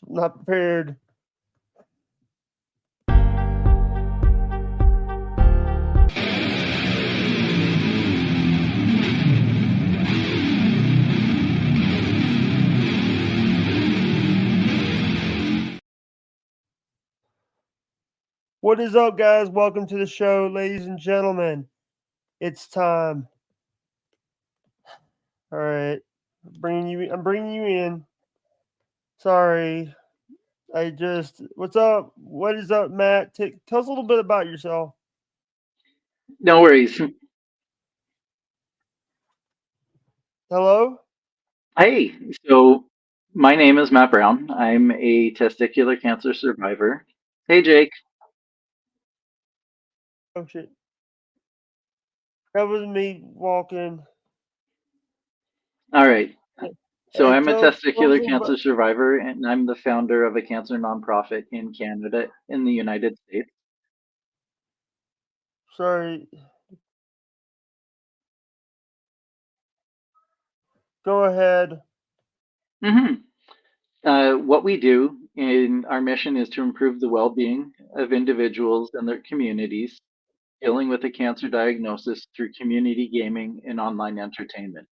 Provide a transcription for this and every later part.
not prepared. What is up, guys? Welcome to the show, ladies and gentlemen. It's time. All right, I'm bringing you in. Sorry, What's up? What is up, Matt? Tell us a little bit about yourself. No worries. Hello. Hey, so my name is Matt Brown. I'm a testicular cancer survivor. Hey, Jake. Oh shit, that was me walking. All right. So Hey, I'm a tell us a testicular little cancer bit. survivor, and I'm the founder of a cancer nonprofit in Canada, in the United States. Sorry. Go ahead. hmm what we do in our mission is to improve the well-being of individuals and their communities dealing with a cancer diagnosis through community gaming and online entertainment.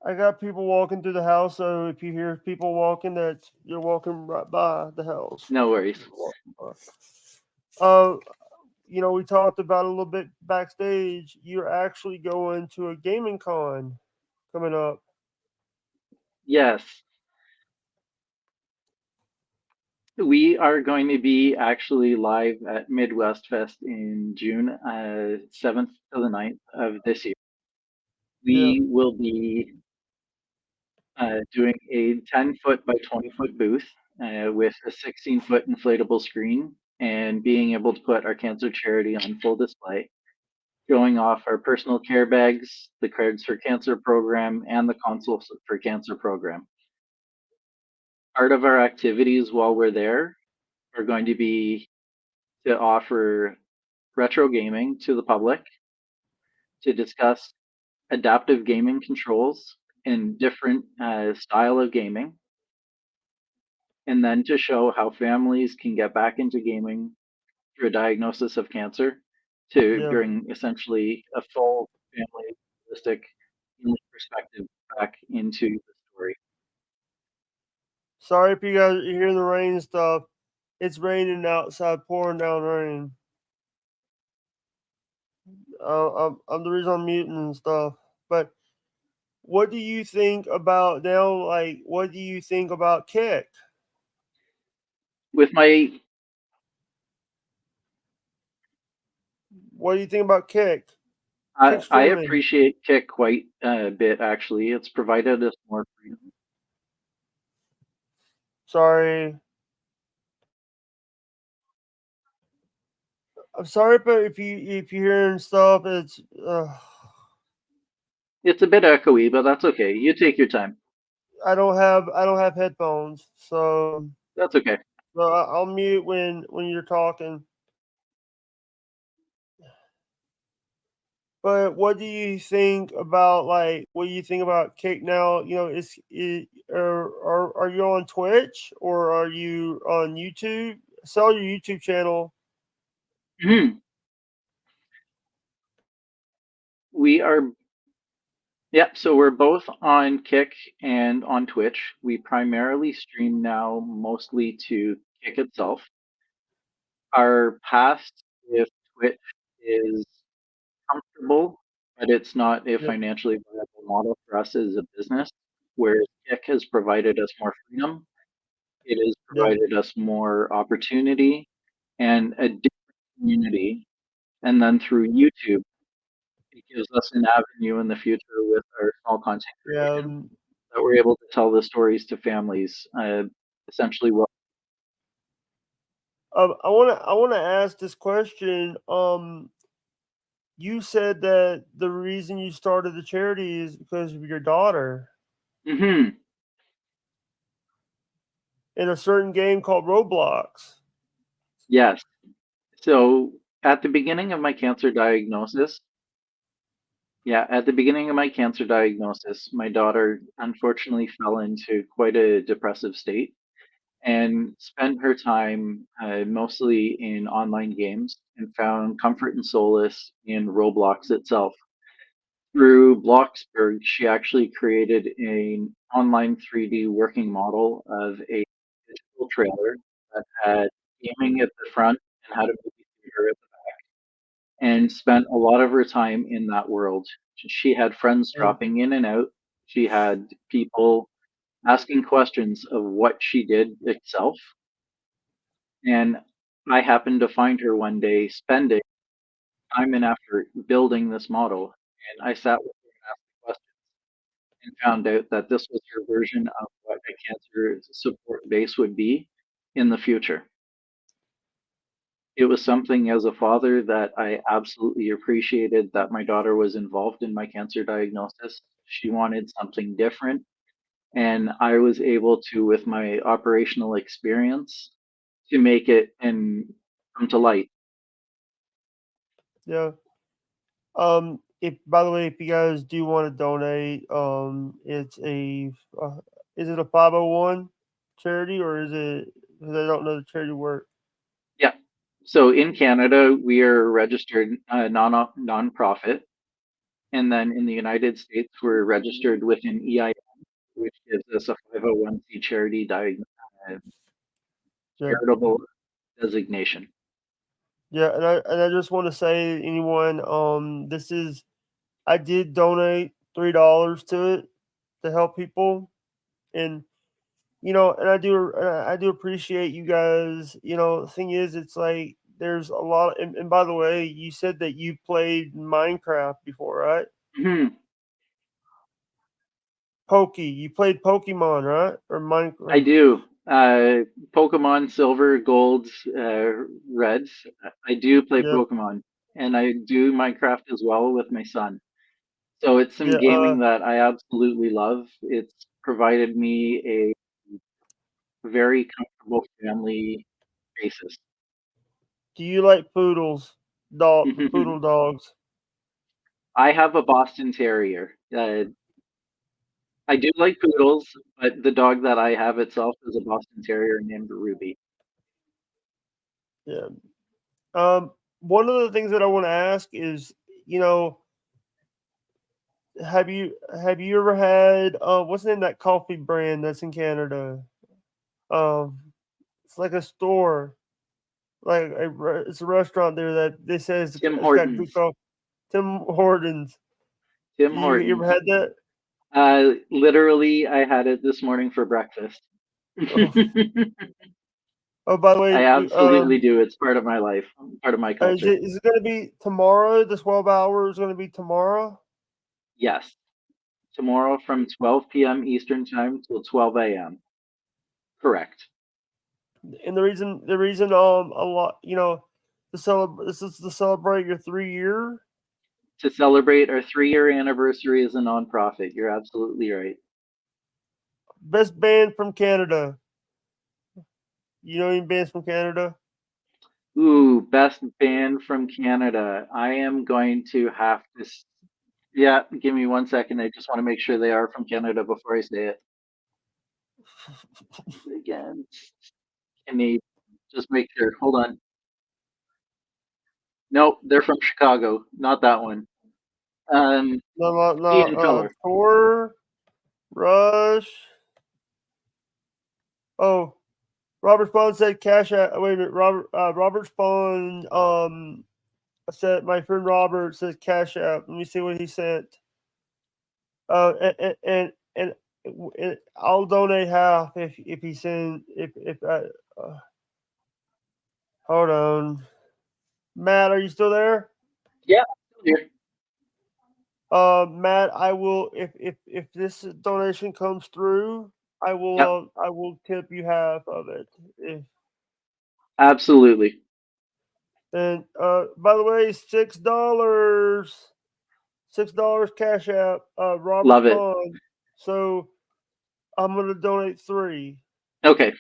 I got people walking through the house, so if you hear people walking, that you're walking right by the house. No worries. Uh, we talked about a little bit backstage. You're actually going to a gaming con coming up. Yes, we are going to be actually live at Midwest Fest in June 7th to the 9th of this year. Yeah. We will be doing a 10-foot by 20-foot booth with a 16-foot inflatable screen and being able to put our cancer charity on full display, showing off our personal care bags, the Cards for Cancer program, and the Consoles for Cancer program. Part of our activities while we're there are going to be to offer retro gaming to the public, to discuss adaptive gaming controls and different style of gaming, and then to show how families can get back into gaming through a diagnosis of cancer to Yeah. bring essentially a full family holistic healing perspective back into the story. Sorry if you guys are hearing the rain and stuff. It's raining outside, pouring down rain. I'm the reason I'm muting and stuff. But what do you think about now? Like, what do you think about Kick? With my What do you think about Kick? Kick I streaming. appreciate Kick quite a bit actually. It's provided us more freedom. Sorry. I'm sorry, but if you hearing stuff, it's It's a bit echoey, but that's okay. You take your time. I don't have headphones, That's okay. so I'll mute when you're talking. But what do you think about Kick now? Are you on Twitch or are you on YouTube? Sell your YouTube channel. Mhm. We are, yeah, so we're both on Kick and on Twitch. We primarily stream now mostly to Kick itself. Our past with Twitch is comfortable, but it's not a Yep. financially viable model for us as a business, whereas Kick has provided us more freedom. It has Yep. provided us more opportunity and a different community. And then through YouTube, it gives us an avenue in the future with our small content Yeah. creation that we're able to tell the stories to families. Essentially, what I wanna ask this question. You said that the reason you started the charity is because of your daughter hmm in a certain game called Roblox. yes. So at the beginning of my cancer diagnosis, Yeah, at the beginning of my cancer diagnosis, my daughter unfortunately fell into quite a depressive state and spent her time mostly in online games and found comfort and solace in Roblox itself. Through Bloxburg, she actually created an online 3D working model of a digital trailer that had gaming at the front and had a movie theater at the back, and spent a lot of her time in that world. She had friends Yeah. dropping in and out. She had people asking questions of what she did itself. And I happened to find her one day spending time and effort building this model. And I sat with her and asked the questions and found out that this was her version of what a cancer support base would be in the future. It was something as a father that I absolutely appreciated that my daughter was involved in my cancer diagnosis. She wanted something different, and I was able to, with my operational experience, to make it and come to light. Yeah. If by the way, if you guys do want to donate, it's is it a 501 charity or is it? Because I don't know the charity work. Yeah. So in Canada, we are a registered non-profit, and then in the United States, we're registered with an EIN, which gives us a 501c charity Yeah, charitable designation. yeah, and I just want to say, anyone, this is I did donate $3 to it to help people, and and I do appreciate you guys. The thing is, it's like there's a lot. And by the way, you said that you played Minecraft before, right? Mhm. You played Pokemon, right? Or I Minecraft? do. Pokemon Silver, Gold, Reds. I do play Yeah, Pokemon, and I do Minecraft as well with my son. So it's some yeah. gaming that I absolutely love. It's provided me a very comfortable family basis. Do you like poodle dogs? I have a Boston Terrier. I do like poodles, but the dog that I have itself is a Boston Terrier named Ruby. Yeah. Um, One of the things that I want to ask is, you know, have you ever had what's the name of that coffee brand that's in Canada? Um, it's like a store, like it's a restaurant there that they say Tim it's got good Hortons. coffee. Tim Hortons. Tim You ever Hortons. had that? Literally, I had it this morning for breakfast. Oh, oh, by the I way, absolutely do. It's part of my life, part of my is culture. it going to be tomorrow? The 12 hours is going to be tomorrow. Yes, tomorrow from 12 p.m. Eastern Time till 12 a.m. Correct. And the reason a lot this is to celebrate your 3 year To celebrate our 3-year anniversary as a nonprofit. You're absolutely right. best band from Canada. You know any bands from Canada? Ooh, best band from Canada. I am going to have to. Yeah, give me 1 second. I just want to make sure they are from Canada before I say it. Again, Canadian. Just make sure. Hold on. Nope, they're from Chicago. Not that one. No, no, no. Ian Feller. Thor, Rush. Oh, Robert Spawn said cash out. Wait a minute, Robert Spawn. Said my friend Robert says cash out. Let me see what he sent. And I'll donate half if he sends if I. Uh, Hold on, Matt. Are you still there? Yeah, here. Matt, I will if this donation comes through, Yep, I will tip you half of it. If, absolutely. and by the way, $6 cash out. Robert Love it. Spawn. So I'm gonna donate three. Okay.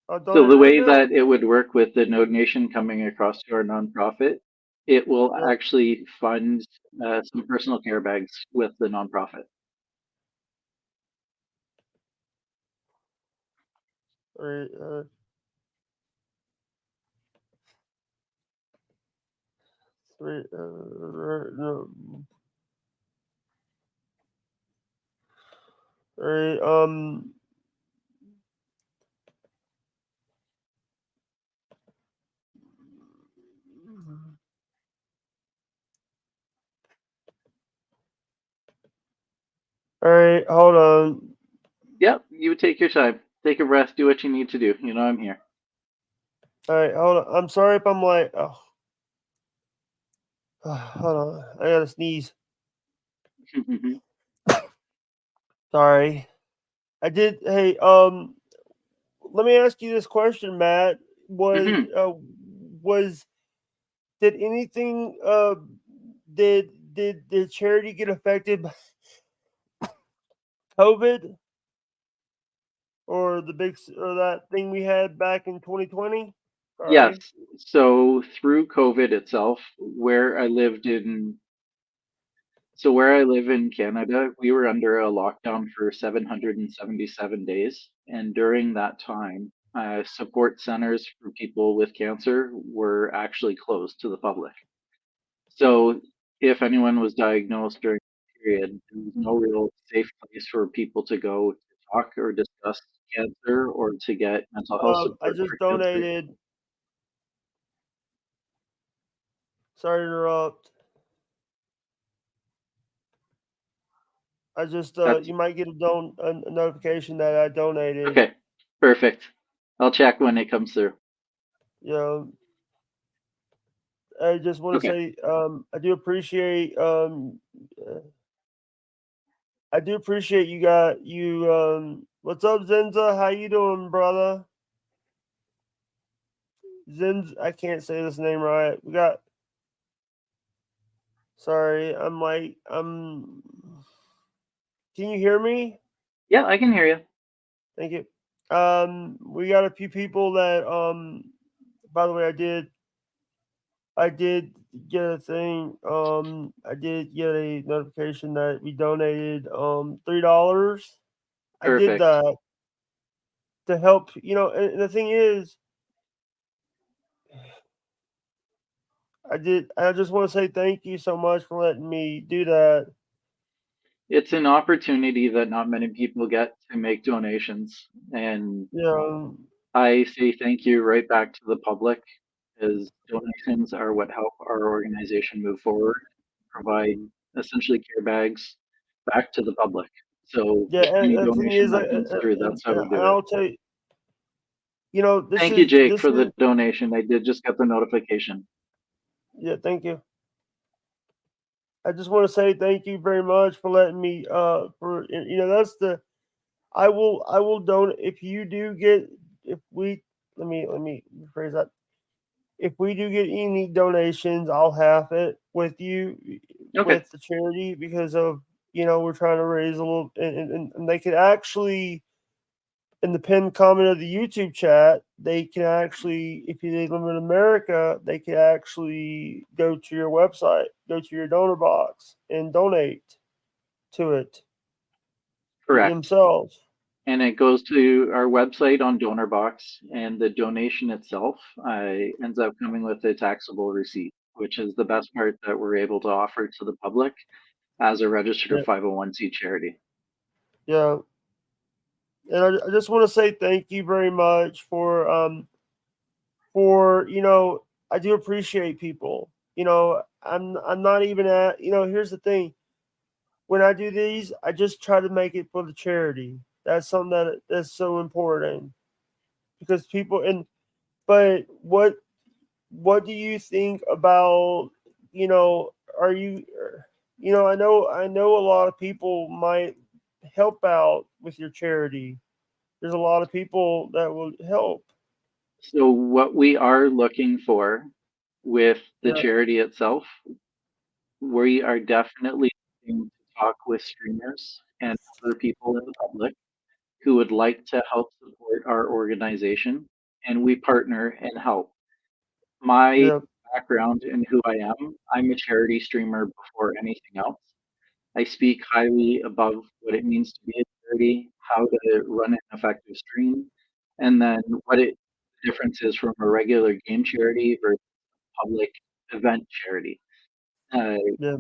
I'll So donate the right way now. that it would work with the donation coming across to our nonprofit It will Yeah. actually fund some personal care bags with the nonprofit. All right. Three. No. All right. All right. Hold on. Yep, you take your time. Take a breath, do what you need to do. You know I'm here. All right. Hold on. I'm sorry if I'm like. Oh. Hold on. I gotta sneeze. Sorry. I did. Hey. Let me ask you this question, Matt. Was Mhm. was did anything did charity get affected by COVID or the or that thing we had back in 2020? Yes. Sorry. So through COVID itself, where I lived in where I live in Canada, we were under a lockdown for 777 days. And during that time, support centers for people with cancer were actually closed to the public. So if anyone was diagnosed during that period, there was no real safe place for people to go to talk or discuss cancer or to get mental health I support just for cancer. donated. Sorry to interrupt. I just That's you might get a notification that I donated. okay. Perfect. I'll check when it comes through. You know, I just want to Okay. say I do appreciate uh, you got you what's up Zenza? How you doing, brother? Zenz, I can't say this name right. We got sorry, I'm can you hear me? Yeah, I can hear you. Thank you. We got a few people that by the way I did get a thing. I did get a notification that we donated $3. I did Perfect. that to help. And the thing is, I did. I just want to say thank you so much for letting me do that. It's an opportunity that not many people get to make donations. And You know, I say thank you right back to the public, as donations are what help our organization move forward, provide essentially care bags back to the public. So yeah. And any the thing donation is, that comes through, that's how and we do it. I'll tell you, Thank you, Jake, for the donation. I did just get the notification. yeah. Thank you. I just want to say thank you very much for letting me. For that's the I will donate if you do get if we let me rephrase that. If we do get any donations, I'll have it with you Okay, with the charity because of we're trying to raise a little and they could actually in the pinned comment of the YouTube chat they can actually if you live in America they can actually go to your website, go to your donor box and donate to it correct. themselves. And it goes to our website on DonorBox, and the donation itself ends up coming with a taxable receipt, which is the best part that we're able to offer to the public as a registered Yeah, 501c charity. yeah. And I just want to say thank you very much for I do appreciate people. I'm not even at here's the thing. When I do these, I just try to make it for the charity. That's something that's so important because people and but what do you think about are you I know a lot of people might help out with your charity. There's a lot of people that will help. So, what we are looking for with the Yeah, charity itself, we are definitely looking to talk with streamers and other people in the public who would like to help support our organization, and we partner and help. My yeah, background and who I am, I'm a charity streamer before anything else. I speak highly above what it means to be a charity, how to run an effective stream, and then what it the difference is from a regular game charity versus public event charity. Uh, Yeah.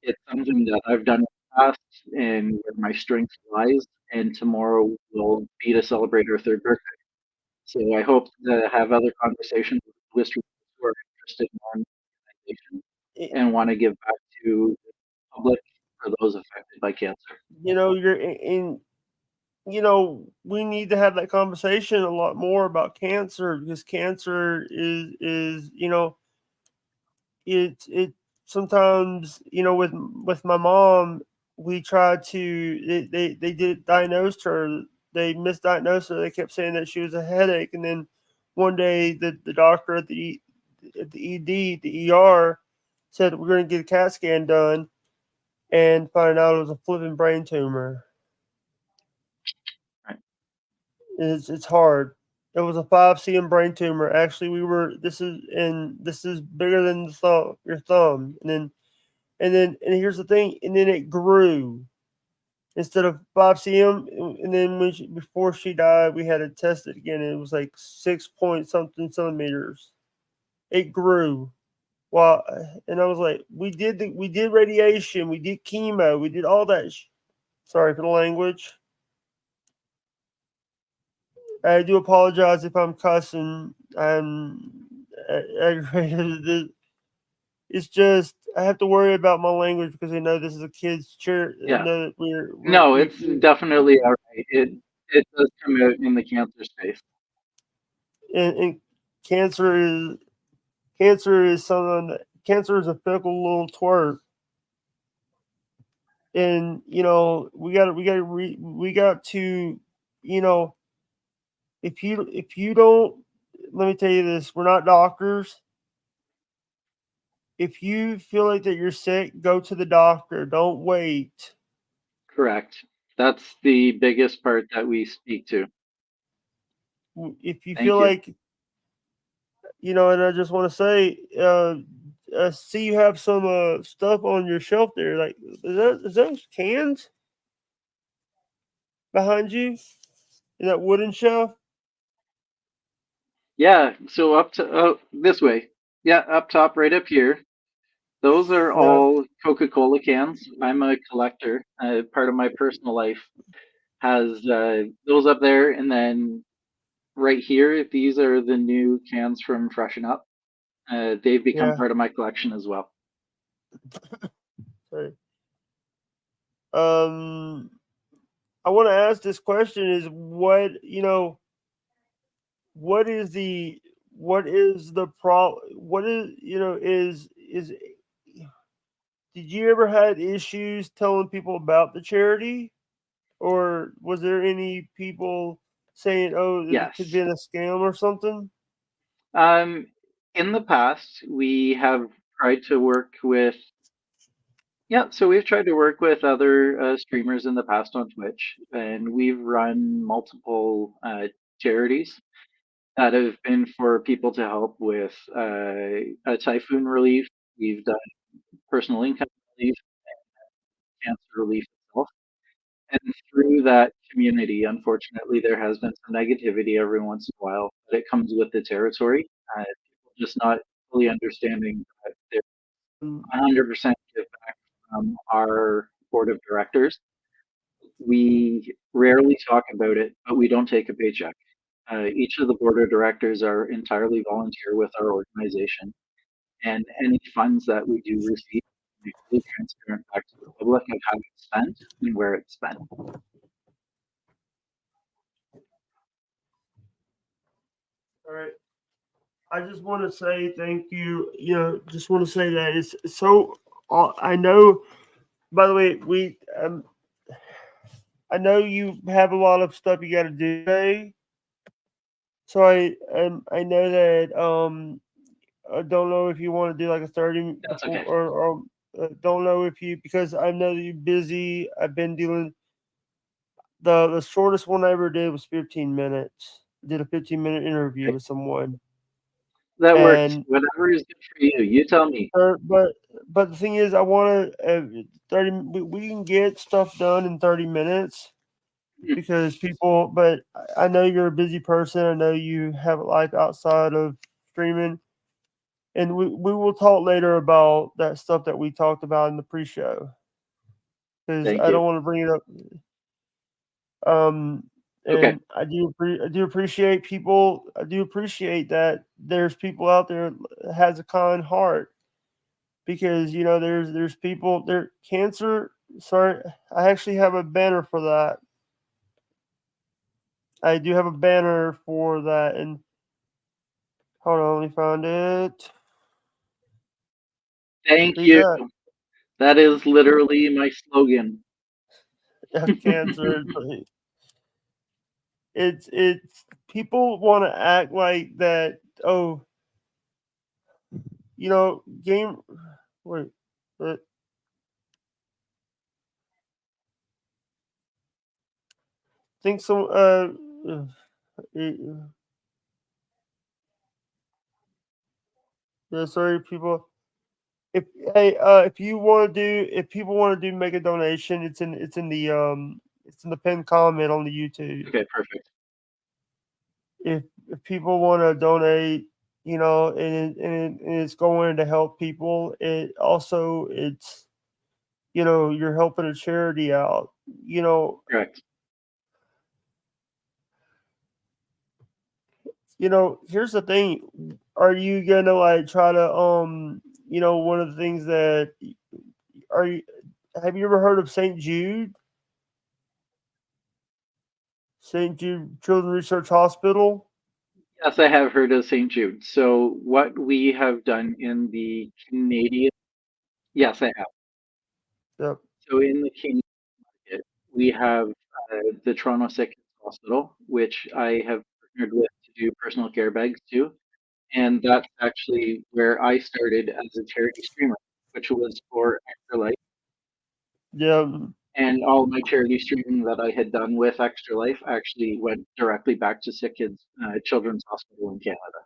it's something that I've done in the past and where my strength lies, and tomorrow will be to celebrate our third birthday. So I hope to have other conversations with listeners who are interested in our organization It, and want to give back to the public for those affected by cancer. you're in. We need to have that conversation a lot more about cancer, because cancer is it sometimes, with my mom, we tried to they did diagnosed her. They misdiagnosed her. They kept saying that she was a headache, and then one day the doctor at the ED, the ER, said we're going to get a CAT scan done, and find out it was a flipping brain tumor. Right. It's hard. It was a 5 cm brain tumor. Actually, we were this is bigger than your thumb, and here's the thing, and then it grew instead of 5 cm, and then before she died, we had to test it again, and it was like 6 point something centimeters. It grew. Well, and I was like, we did radiation, we did chemo, we did all that. Sorry for the language. I do apologize if I'm cussing. I'm aggravated. It's just I have to worry about my language because I know this is a kid's church. I Yeah. know that No, it's definitely all right. It does come out in the cancer space. and cancer is something that cancer is a fickle little twerp, and we got to, you know if you don't, let me tell you this, we're not doctors. If you feel like that you're sick, go to the doctor. Don't wait. Correct. That's the biggest part that we speak to. If you feel Thank you. like, and I just want to say, I see you have some stuff on your shelf there. Like, is those cans behind you in that wooden shelf? Yeah, so up to this way. Yeah, up top, right up here. Those are Yeah, all Coca-Cola cans. I'm a collector. Part of my personal life has those up there, and then right here, these are the new cans from Freshen Up. They've become yeah. part of my collection as well. Sorry. Um, I want to ask this question: is what is the pro? What is is did you ever had issues telling people about the charity, or was there any people saying, "Oh, it could be Yes. a scam or something"? Um, in the past, we have tried to work with, yeah, so we've tried to work with other streamers in the past on Twitch, and we've run multiple charities that have been for people to help with a typhoon relief. We've done personal income relief, cancer relief itself. And through that community, unfortunately, there has been some negativity every once in a while, but it comes with the territory. People just not fully understanding that they're Mm. 100% give back from our board of directors. We rarely talk about it, but we don't take a paycheck. Each of the board of directors are entirely volunteer with our organization, and any funds that we do receive, we fully transparent back to the public of how it's spent and where it's spent. All right. I just want to say thank you. Just want to say that it's so. I know. By the way, I know you have a lot of stuff you got to do today. So I know that I don't know if you want to do like a 30 That's before, okay. or don't know if you, because I know that you're busy. I've been dealing. The shortest one I ever did was 15 minutes. Did a 15-minute interview Okay. with someone. That works. And Whatever is good for you. You tell me. but the thing is, I want to 30. We can get stuff done in 30 minutes Mhm. because people. But I know you're a busy person. I know you have a life outside of streaming, and we will talk later about that stuff that we talked about in the pre-show because Thank I you. don't want to bring it up. Um, Okay. and I do appreciate people. I do appreciate that there's people out there that has a kind heart because there's people there cancer. Sorry, I actually have a banner for that. I do have a banner for that, and hold on, let me find it. Thank Read you. that. That is literally my slogan. Cancer. It's people want to act like that. Oh, game. Wait, but think so. Uh, yeah, sorry, people. If hey, if people want to do make a donation, it's in the pinned comment on the YouTube. Okay, perfect. If people want to donate, and it's going to help people. You're helping a charity out. You know, Correct. Here's the thing. Are you gonna like try to one of the things that are you have you ever heard of St. Jude? St. Jude Children's Research Hospital? Yes, I have heard of St. Jude. So what we have done in the Canadian, yes, I have. Yep. So in the Canadian market, we have the Toronto Sick Kids Hospital, which I have partnered with to do personal care bags too. And that's actually where I started as a charity streamer, which was for Extra Life. Yeah. And all my charity streaming that I had done with Extra Life actually went directly back to Sick Kids Children's Hospital in Canada.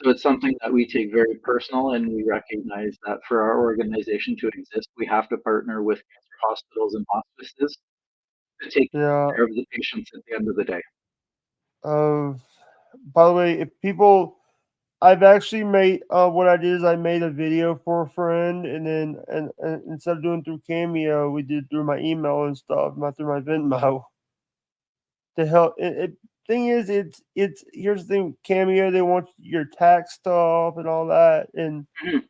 So it's something that we take very personal, and we recognize that for our organization to exist, we have to partner with cancer hospitals and hospices to take Yeah. care of the patients at the end of the day. Of By the way, if people I've actually made what I did is I made a video for a friend, and then and instead of doing through Cameo, we did through my email and stuff, not through my Venmo to help. Thing is, it's here's the thing, Cameo, they want your tax stuff and all that, Mhm.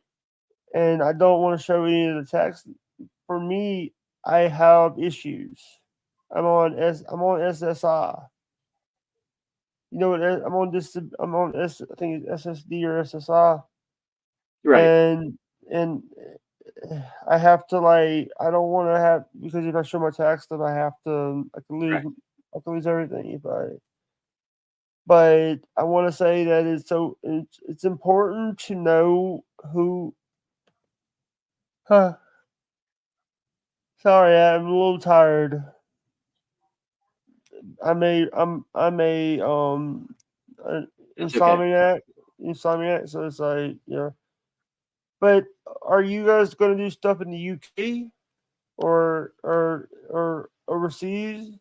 and I don't want to show any of the tax. For me, I have issues. I'm on SSI. You know what? I'm on I think it's SSD or SSI, Right, and and I have to I don't want to have because if I show my tax stuff, correct. I can lose everything if I. But I want to say that it's important to know who. Huh, sorry, I'm a little tired. I'm a uh, That's okay. insomniac, So it's like yeah. But are you guys going to do stuff in the UK or overseas?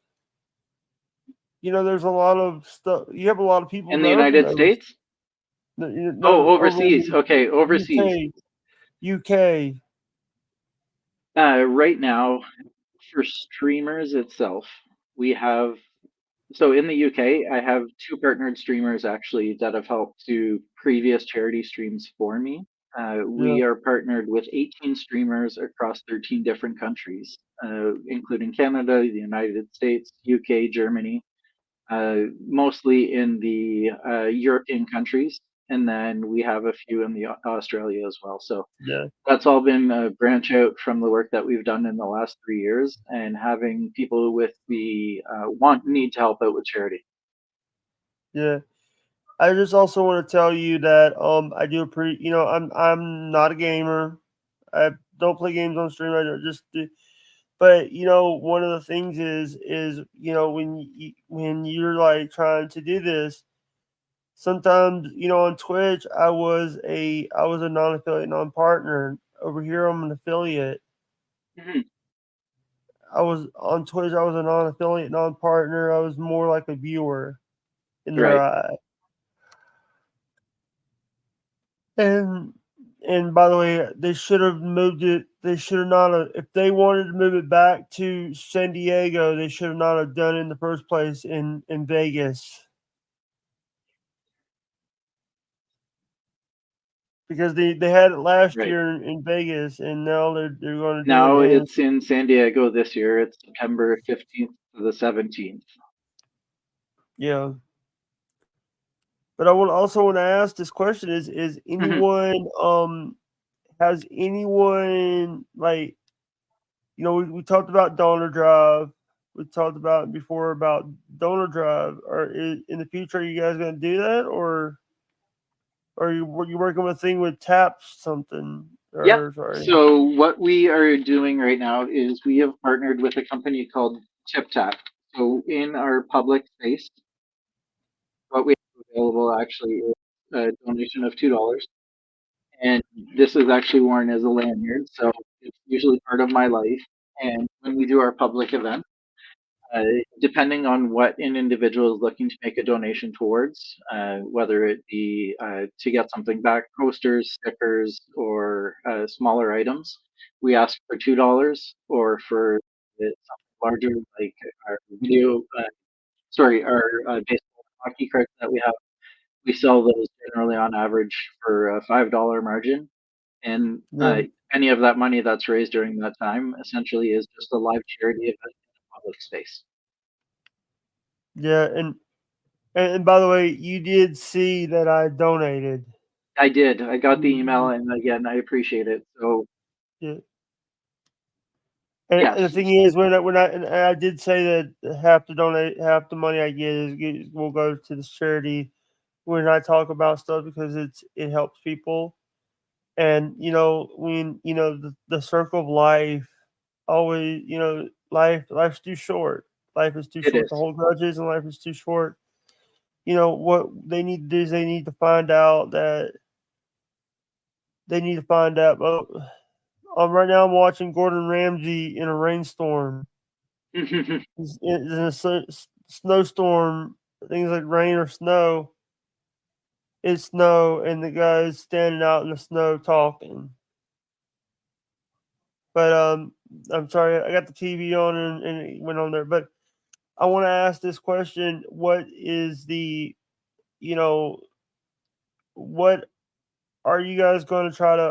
There's a lot of stuff. You have a lot of people In the that are from United overseas. States? No, Oh, over in overseas. the Okay, overseas. UK. UK. Right now, for streamers itself, we have so in the UK, I have two partnered streamers actually that have helped do previous charity streams for me. Yeah, We are partnered with 18 streamers across 13 different countries, including Canada, the United States, UK, Germany, mostly in the European countries, and then we have a few in the Australia as well. So yeah, that's all been a branch out from the work that we've done in the last 3 years, and having people with the need to help out with charity. yeah. I just also want to tell you that I do I'm not a gamer. I don't play games on stream. I don't just do, but one of the things is when you're like trying to do this, sometimes, on Twitch, I was a non-affiliate, non-partner. Over here, I'm an affiliate. Mhm. I was on Twitch. I was a non-affiliate, non-partner. I was more like a viewer in their Right. eye. And and by the way, they should have moved it. They should have not have, if they wanted to move it back to San Diego, they should have not have done it in the first place in Vegas, because they had it last Right. year in Vegas, and now they're going to do it Now in. it's in San Diego this year. It's September 15th to the 17th. Yeah. But I would also want to ask this question: Is Mhm. anyone has anyone, like, we talked about Donor Drive. We talked about before about Donor Drive. Or in the future, are you guys going to do that, or you working with a thing with Tap something? Yep. Or sorry, So what we are doing right now is we have partnered with a company called TipTap. So in our public space, what we have available actually is a donation of $2. And this is actually worn as a lanyard, so it's usually part of my life. And when we do our public event, uh, depending on what an individual is looking to make a donation towards, whether it be to get something back, posters, stickers, or smaller items, we ask for $2, or for something larger like our video, our baseball and hockey cards that we have. We sell those generally on average for a $5 margin, and yeah, any of that money that's raised during that time essentially is just a live charity event in a public space. yeah, and by the way, you did see that I donated. I did. I got the email, Mm, and again, I appreciate it. So yeah. And the yes, thing is, and I did say that half the money I get will go to this charity when I talk about stuff, because it helps people. And when the circle of life, always, life's too short. Life is too it short to is. hold grudges, and life is too short. What they need to do is they need to find out. Oh, right now I'm watching Gordon Ramsay in a rainstorm. He's in a snowstorm. Things like rain or snow. It's snow, and the guy's standing out in the snow talking. But I'm sorry, I got the TV on, and it went on there. But I want to ask this question: What is you know, what are you guys going to try to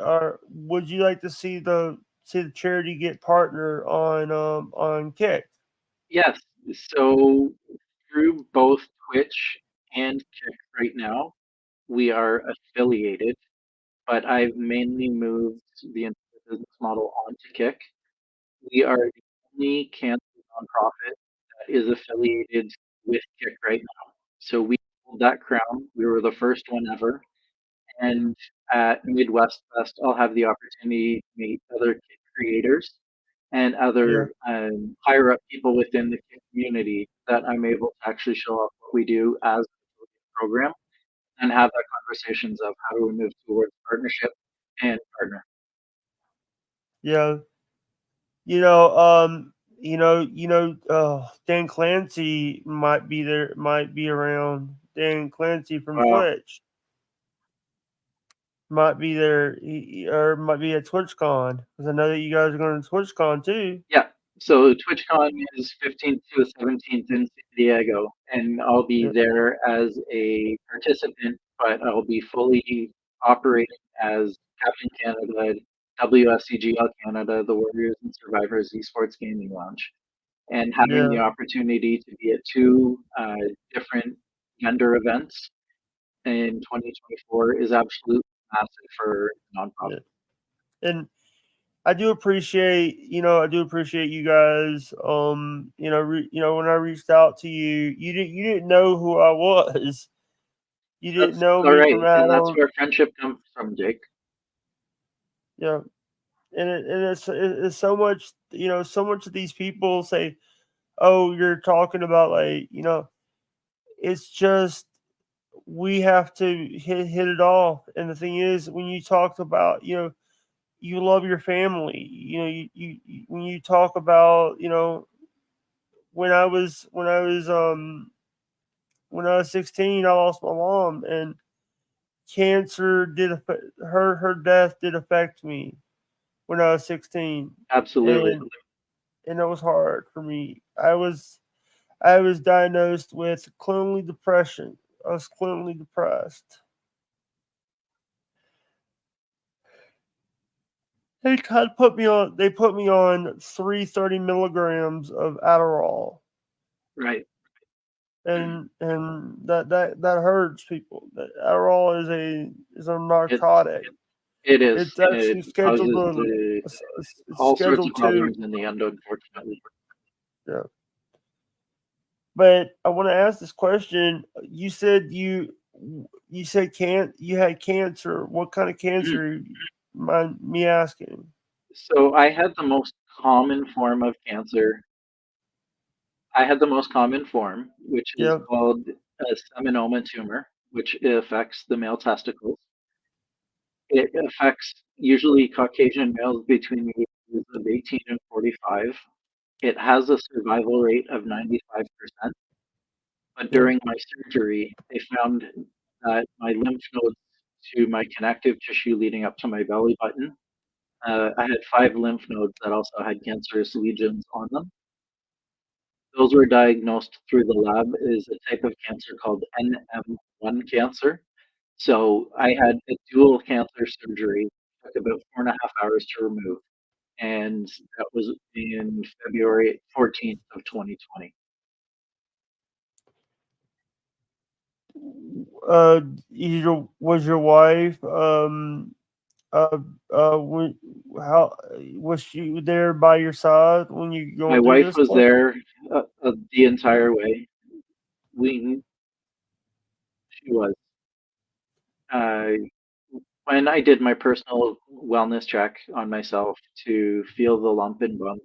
Or would you like to see the charity get partner on Kick? Yes. So through both Twitch and Kick right now, we are affiliated, but I've mainly moved the entire business model onto Kick. We are the only cancer nonprofit that is affiliated with Kick right now. So we hold that crown. We were the first one ever. And at Midwest Fest, I'll have the opportunity to meet other creators and Yeah, other higher up people within the community that I'm able to actually show off what we do as a program and have that conversations of how do we move towards partnership and partner. yeah. You know, Dan Clancy might be there, might be around. Dan Clancy from Wow. Twitch might be there, or might be at TwitchCon, because I know that you guys are going to TwitchCon too. Yeah. So TwitchCon is 15th to the 17th in San Diego, and I'll be Yeah, there as a participant, but I'll be fully operating as Captain Canada, WSCGL Canada, the Warriors and Survivors Esports Gaming Lounge, and having yeah, the opportunity to be at two different vendor events in 2024 is absolutely massive for a nonprofit. yeah. And I do appreciate you guys. When I reached out to you, you didn't know who I was. You didn't That's know all me right, from and that's Adam. where friendship comes from, Jake. Yeah, and it's so much. So much of these people say, "Oh, you're talking about, like, it's just." we have to hit it off. And the thing is, when you talked about, you love your family. When you talk about, when I was when I was when I was 16, I lost my mom, and cancer did affect her death did affect me when I was 16, Absolutely. and it was hard for me. I was diagnosed with clinical depression. I was clinically depressed. They put me on 330 milligrams of Adderall, Right. and that hurts people. That Adderall is a It's narcotic. it is. It's It actually scheduled causes to it's all sorts of scheduled to. problems in the end, unfortunately. Yeah. But I want to ask this question. You said you had cancer. What kind of cancer? Mind me asking. So I had the most common form of cancer. I had the most common form, which is Yep. called a seminoma tumor, which affects the male testicles. It affects usually Caucasian males between the ages of 18 and 45. It has a survival rate of 95%. But Yep. during my surgery, they found that my lymph nodes to my connective tissue leading up to my belly button, I had 5 lymph nodes that also had cancerous lesions on them. Those were diagnosed through the lab as a type of cancer called NM1 cancer. So I had a dual cancer surgery, took about 4.5 hours to remove, and that was in February 14th of 2020. Was your wife uh when how was she there by your side when you My going through wife this was stuff? there the entire way. We She was. Uh, when I did my personal wellness check on myself to feel the lump and bump,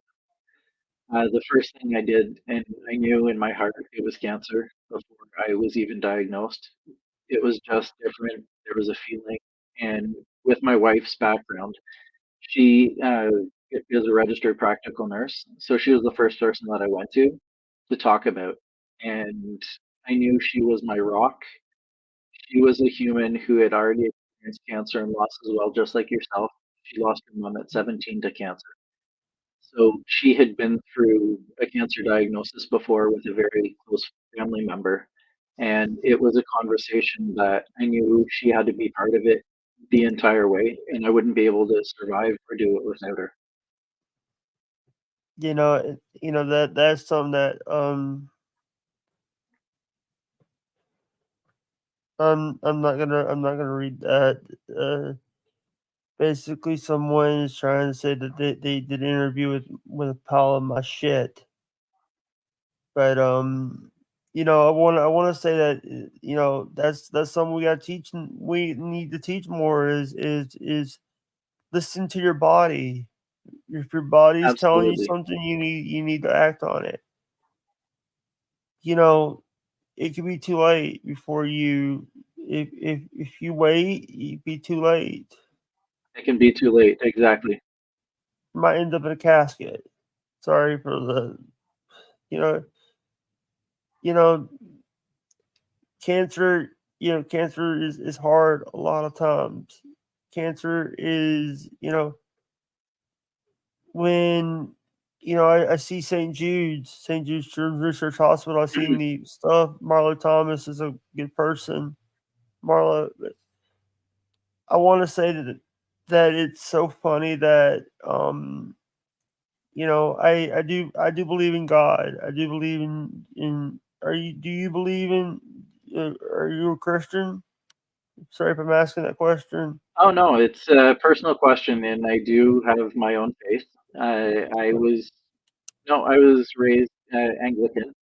the first thing I did, and I knew in my heart it was cancer before I was even diagnosed. It was just different. There was a feeling, and with my wife's background, she is a registered practical nurse, so she was the first person that I went to talk about, and I knew she was my rock. She was a human who had already experienced cancer and loss as well, just like yourself. She lost her mom at 17 to cancer. So she had been through a cancer diagnosis before with a very close family member. And it was a conversation that I knew she had to be part of it the entire way, and I wouldn't be able to survive or do it without her. That's something that I'm not gonna read that. Basically, someone is trying to say that they did an interview with a pile of my shit. But I want to say that that's something we need to teach more is listen to your body. If your body's telling you Absolutely. something, you need to act on it. You know, it could be too late before you if you wait, it'd be too late. It can be too late. Exactly. You might end up in a casket. Sorry for the you know you know cancer is hard a lot of times. Cancer is when I see St. Jude's Children's Research Hospital. I've seen the stuff. Marlo Thomas is a good person. Marla, I want to say that it's so funny that I do believe in God. I do believe in. Do you believe in? Are you a Christian? Sorry if I'm asking that question. Oh no, it's a personal question, and I do have my own faith. I was no, I was raised Anglican,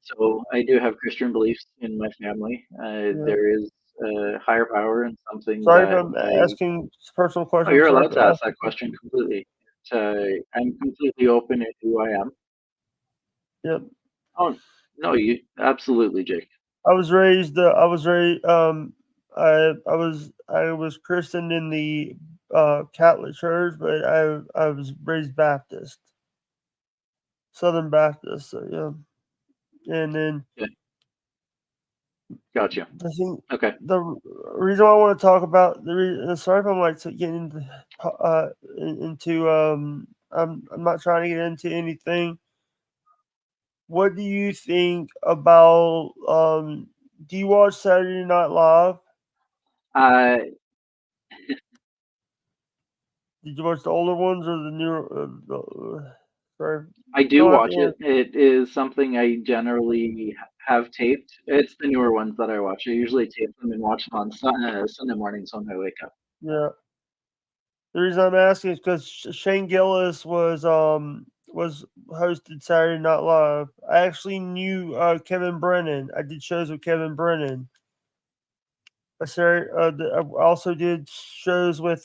so I do have Christian beliefs in my family. Yeah. There is a higher power and something Sorry if that I'm I. asking personal Oh, questions. you're Sorry allowed for to ask that asking. question completely. I'm completely open in who I am. Yep. Oh no, you absolutely, Jake. I was raised. I was raised. I was christened in the Catholic Church, but I was raised Baptist, Southern Baptist. So yeah, and then Yeah. Gotcha. the thing, Okay. the reason why I want to talk about the reason. Sorry if I'm like getting into. I'm not trying to get into anything. What do you think about? Do you watch Saturday Night Live? Uh, Did you watch the older ones or the newer? Sorry, I you do don't have watch to it. answer. It is something I generally have taped. It's the newer ones that I watch. I usually tape them and watch them on Sunday mornings when I wake up. Yeah, the reason I'm asking is because Shane Gillis was hosted Saturday Night Live. I actually knew Kevin Brennan. I did shows with Kevin Brennan. I also did shows with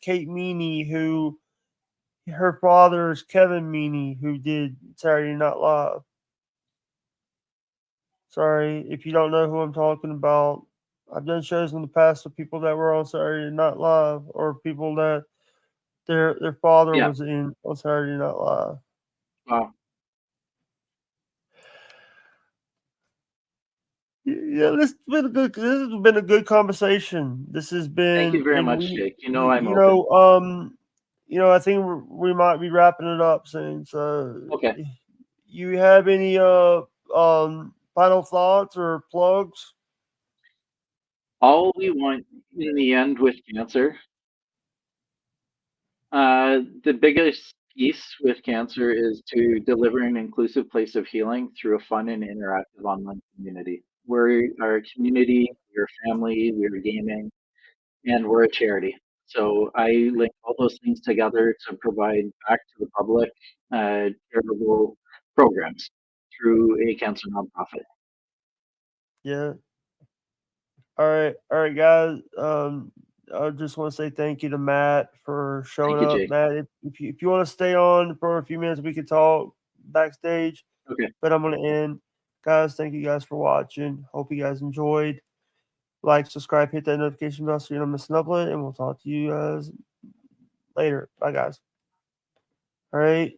Kate Meany, who her father is Kevin Meany, who did Saturday Night Live. Sorry if you don't know who I'm talking about. I've done shows in the past with people that were on Saturday Night Live, or people that their father Yeah. was in on Saturday Night Live. Wow. Yeah, this has been a good conversation. This has Thank you been, very and much, we, Jake. You know I'm you open. know, I think we might be wrapping it up soon. So, Okay. you have any final thoughts or plugs? All we want in the end with cancer, the biggest piece with cancer is to deliver an inclusive place of healing through a fun and interactive online community. We're a community, we're family, we're gaming, and we're a charity. So I link all those things together to provide back to the public charitable programs through a cancer nonprofit. Yeah. All right, guys. I just want to say thank you to Matt for Thank showing you, up. Jake. Matt, if you want to stay on for a few minutes, we can talk backstage. Okay. But I'm gonna end, guys. Thank you guys for watching. Hope you guys enjoyed. Like, subscribe, hit that notification bell so you don't miss an upload, and we'll talk to you guys later. Bye, guys. All right.